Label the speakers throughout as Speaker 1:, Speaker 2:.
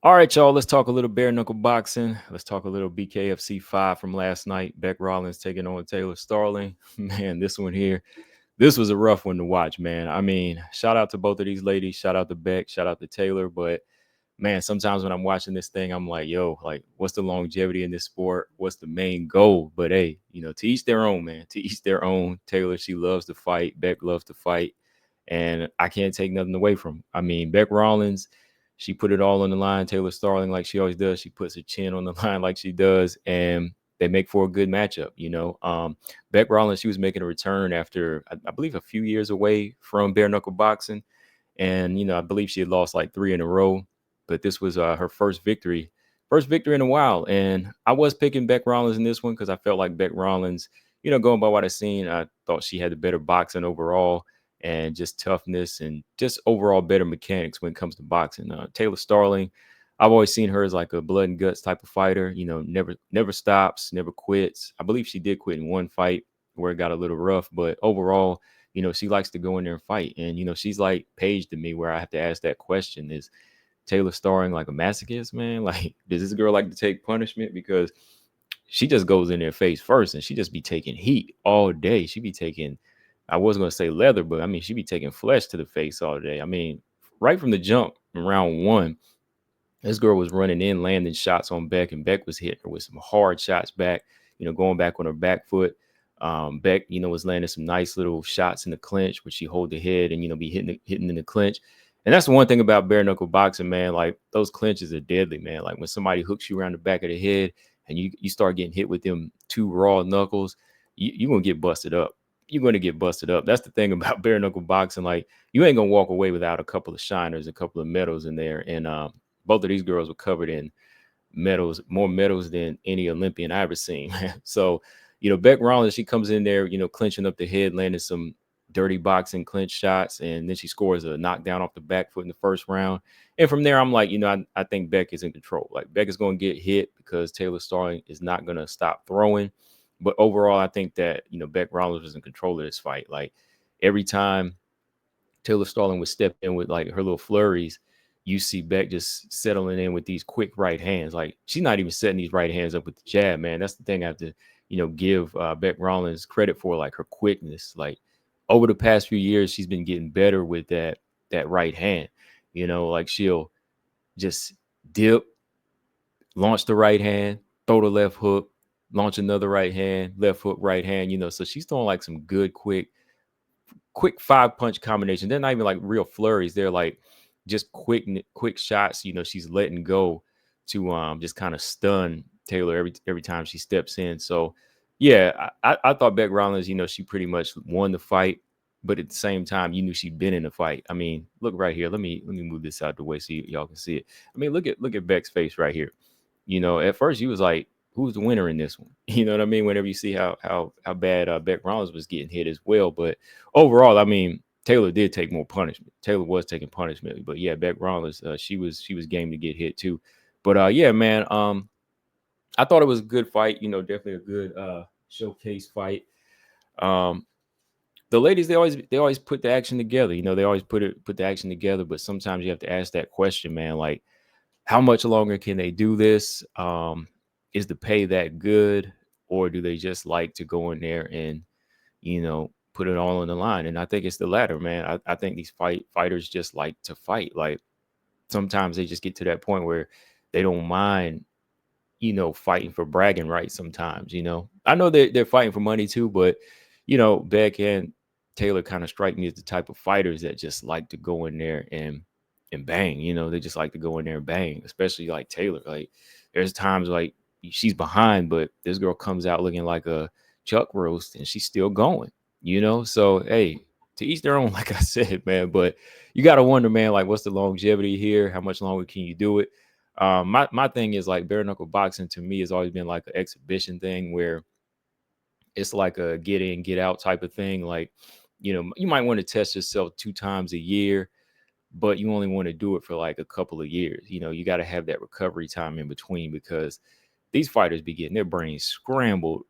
Speaker 1: All right, y'all. Let's talk a little bare knuckle boxing. Let's talk a little BKFC 5 from last night. Bec Rawlings taking on Taylor Starling. Man, this one here, this was a rough one to watch, man. I mean, shout out to both of these ladies. Shout out to Beck. Shout out to Taylor. But man, sometimes when I'm watching this thing, I'm like, yo, like, what's the longevity in this sport? What's the main goal? But hey, to each their own, man. To each their own. Taylor, she loves to fight. Beck loves to fight. And I can't take nothing away from 'em. I mean, Bec Rawlings, she put it all on the line. Taylor Starling, like she always does, she puts her chin on the line like she does, and they make for a good matchup. Bec Rawlings, she was making a return after I believe a few years away from bare knuckle boxing, and I believe she had lost like three in a row, but this was her first victory in a while. And I was picking Bec Rawlings in this one because I felt like Bec Rawlings, going by what I seen, I thought she had the better boxing overall and just toughness and just overall better mechanics when it comes to boxing. Taylor Starling, I've always seen her as like a blood and guts type of fighter. Never stops, never quits. I believe she did quit in one fight where it got a little rough, but overall, she likes to go in there and fight. And she's like Paige to me, where I have to ask that question: Is Taylor Starling like a masochist, man? Like, does this girl like to take punishment? Because she just goes in there face first and she just be taking heat all day. She be taking, I wasn't gonna say leather, but I mean she be taking flesh to the face all day. I mean, right from the jump in round one, this girl was running in, landing shots on Beck, and Beck was hitting her with some hard shots back, going back on her back foot. Beck, was landing some nice little shots in the clinch, where she hold the head and, be hitting in the clinch. And that's the one thing about bare knuckle boxing, man. Like, those clinches are deadly, man. Like, when somebody hooks you around the back of the head and you start getting hit with them two raw knuckles, you're going to get busted up. You're going to get busted up. That's the thing about bare knuckle boxing. Like, you ain't going to walk away without a couple of shiners, a couple of medals in there. And both of these girls were covered in medals, more medals than any Olympian I ever seen. So, Bec Rawlings, she comes in there, clinching up the head, landing some dirty boxing clinch shots, and then she scores a knockdown off the back foot in the first round. And from there, I'm like, I think Beck is in control. Like, Beck is going to get hit because Taylor Starling is not going to stop throwing. But overall, I think that, Bec Rawlings was in control of this fight. Like, every time Taylor Starling would step in with like her little flurries, you see Beck just settling in with these quick right hands. Like, she's not even setting these right hands up with the jab, man. That's the thing I have to, give Bec Rawlings credit for, like her quickness. Like, over the past few years, she's been getting better with that right hand. Like, she'll just dip, launch the right hand, throw the left hook, launch another right hand, left hook, right hand. So she's throwing like some good quick five punch combination. They're not even like real flurries. They're like just quick shots. She's letting go to just kind of stun Taylor every time she steps in. So yeah, I thought Bec Rawlings, she pretty much won the fight, but at the same time, you knew she'd been in the fight. I mean, look right here. Let me move this out the way so y'all can see it. I mean, look at Beck's face right here. At first he was like, who's the winner in this one? You know what I mean? Whenever you see how bad Bec Rawlings was getting hit as well. But overall, I mean, Taylor did take more punishment. Taylor was taking punishment, but yeah, Bec Rawlings, she was game to get hit too. But yeah, man, I thought it was a good fight. Definitely a good showcase fight. Um, the ladies, they always put the action together. They always put the action together. But sometimes you have to ask that question, man. Like, how much longer can they do this? Is the pay that good, or do they just like to go in there and put it all on the line? And I think it's the latter, man. I think these fighters just like to fight. Like, sometimes they just get to that point where they don't mind, fighting for bragging rights. Sometimes, I know they're fighting for money too, but Beck and Taylor kind of strike me as the type of fighters that just like to go in there and bang. They just like to go in there and bang, especially like Taylor. Like, there's times like she's behind, but this girl comes out looking like a chuck roast and she's still going. So hey, to each their own, like I said, man. But you gotta wonder, man, like, what's the longevity here? How much longer can you do it? My thing is, like, bare knuckle boxing to me has always been like an exhibition thing, where it's like a get in, get out type of thing. Like, you might want to test yourself 2 times a year, but you only want to do it for like a couple of years. You got to have that recovery time in between, because these fighters be getting their brains scrambled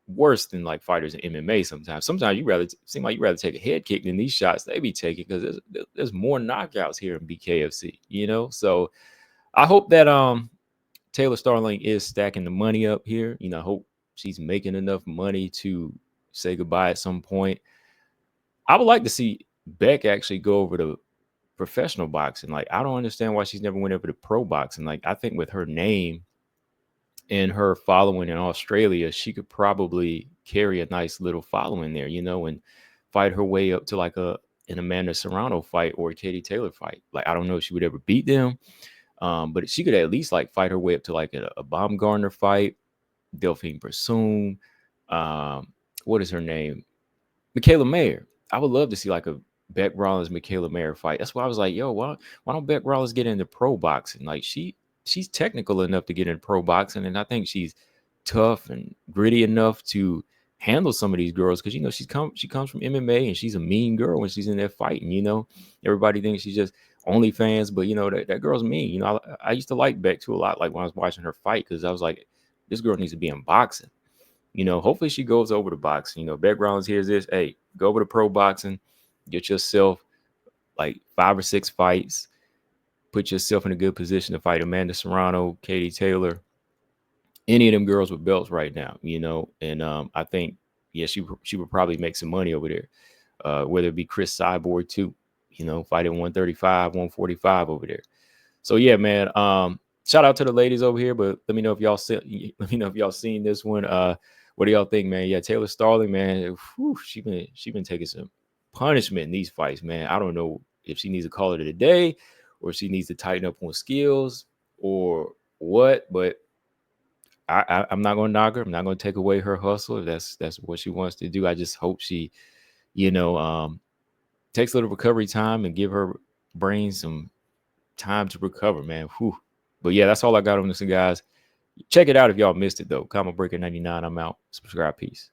Speaker 1: worse than like fighters in MMA sometimes. Sometimes seem like you rather take a head kick than these shots they be taking, because there's more knockouts here in BKFC. So I hope that Taylor Starling is stacking the money up here. I hope she's making enough money to say goodbye at some point. I would like to see Bec actually go over to professional boxing. Like, I don't understand why she's never went over to pro boxing. Like, I think with her name and her following in Australia, she could probably carry a nice little following there, and fight her way up to like an Amanda Serrano fight or a Katie Taylor fight. Like, I don't know if she would ever beat them, but she could at least like fight her way up to like a Baumgartner fight, Delphine Persoon. What is her name? Michaela Mayer. I would love to see like a Bec Rawlings Michaela Mayer fight. That's why I was like, yo, why don't Bec Rawlings get into pro boxing? Like, she's technical enough to get into pro boxing, and I think she's tough and gritty enough to handle some of these girls, because she comes from MMA, and she's a mean girl when she's in there fighting. Everybody thinks she's just OnlyFans, but that girl's mean. I used to like Bec too a lot, like when I was watching her fight, because I was like, this girl needs to be in boxing. Hopefully she goes over to boxing. Bec Rawlings hears this. Hey, go over to pro boxing, get yourself like 5 or 6 fights, put yourself in a good position to fight Amanda Serrano, Katie Taylor, any of them girls with belts right now. And I think, yeah, she would probably make some money over there. Whether it be Chris Cyborg too, fighting 135, 145 over there. So yeah, man. Shout out to the ladies over here, but let me know if y'all seen this one. What do y'all think, man? Yeah, Taylor Starling, man. She been taking some punishment in these fights, man. I don't know if she needs to call it a day, or if she needs to tighten up on skills, or what. But I'm not gonna knock her. I'm not gonna take away her hustle if that's what she wants to do. I just hope she, takes a little recovery time and give her brain some time to recover, man. Whew. But yeah, that's all I got on this, guys. Check it out if y'all missed it though. Comma Breaker 99. I'm out. Subscribe. Peace.